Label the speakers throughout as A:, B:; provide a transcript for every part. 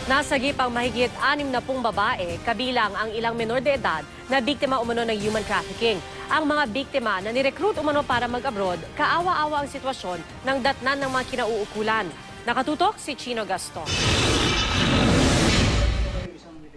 A: Nasagip ang mahigit 60 babae, kabilang ang ilang menor de edad na biktima umano ng human trafficking. Ang mga biktima na nirecruit umano para mag-abroad, kaawa-awa ang sitwasyon ng datnan ng mga kinauukulan. Nakatutok si Chino Gaston.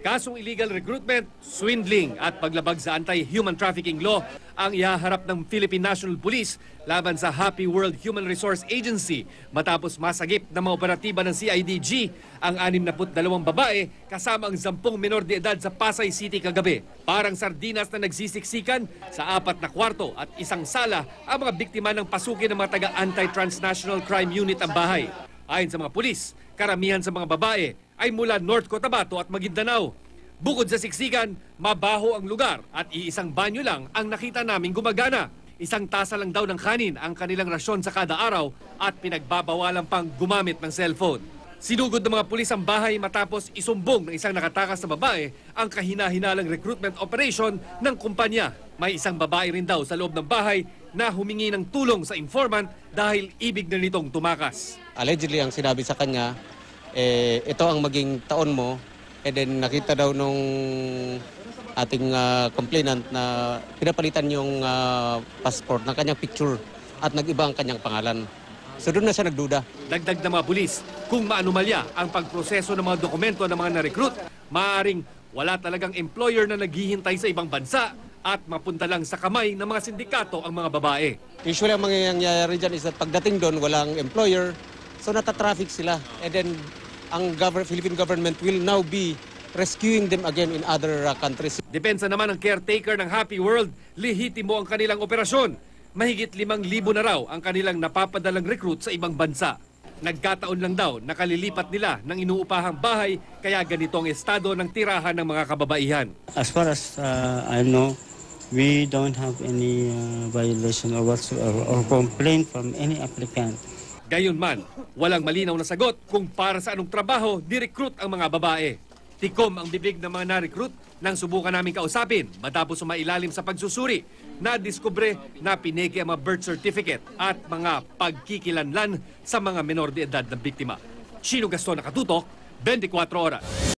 B: Kasong illegal recruitment, swindling at paglabag sa anti-human trafficking law ang ihaharap ng Philippine National Police laban sa Happy World Human Resource Agency matapos masagip na mga operatiba ng CIDG ang 62 babae kasama ang 10 menor de edad sa Pasay City kagabi. Parang sardinas na nagsisiksikan sa 4 na kwarto at isang sala ang mga biktima ng pasukin ng mga taga-Anti-Transnational Crime Unit ang bahay. Ayon sa mga pulis, karamihan sa mga babae ay mula North Cotabato at Maguindanao. Bukod sa siksikan, mabaho ang lugar at iisang banyo lang ang nakita naming gumagana. Isang tasa lang daw ng kanin ang kanilang rasyon sa kada araw at pinagbabawalan pang gumamit ng cellphone. Sinugod ng mga pulis ang bahay matapos isumbong ng isang nakatakas na babae ang kahina-hinalang recruitment operation ng kumpanya. May isang babae rin daw sa loob ng bahay na humingi ng tulong sa informant dahil ibig na nitong tumakas.
C: Allegedly ang sinabi sa kanya, ito ang maging taon mo, and then nakita daw nung ating complainant na pinapalitan yung passport ng kanyang picture at nag-iba ang kanyang pangalan. So doon na siya nagduda.
B: Dagdag ng mga pulis, kung maanumalya ang pagproseso ng mga dokumento ng mga na-recruit, maaaring wala talagang employer na naghihintay sa ibang bansa at mapunta lang sa kamay ng mga sindikato ang mga babae.
C: Usually ang mangyayari dyan is that pagdating doon, walang employer, so natatraffic sila. And then ang Philippine government will now be rescuing them again in other countries.
B: Depensa naman ng caretaker ng Happy World, lehitimo ang kanilang operasyon. Mahigit 5,000 na raw ang kanilang napapadalang recruit sa ibang bansa. Nagkataon lang daw na kalilipat nila ng inuupahang bahay kaya ganito ang estado ng tirahan ng mga kababaihan.
D: As far as I know, we don't have any violation or whatsoever or complaint from any applicant.
B: Gayunman, walang malinaw na sagot kung para sa anong trabaho ni-recruit ang mga babae. Tikom ang bibig ng mga na-recruit nang subukan namin kausapin matapos sumailalim sa pagsusuri. Nadiskubre na pineke ang mga birth certificate at mga pagkikilanlan sa mga menor de edad na biktima. Chino Gaston, Nakatutok, 24 Oras.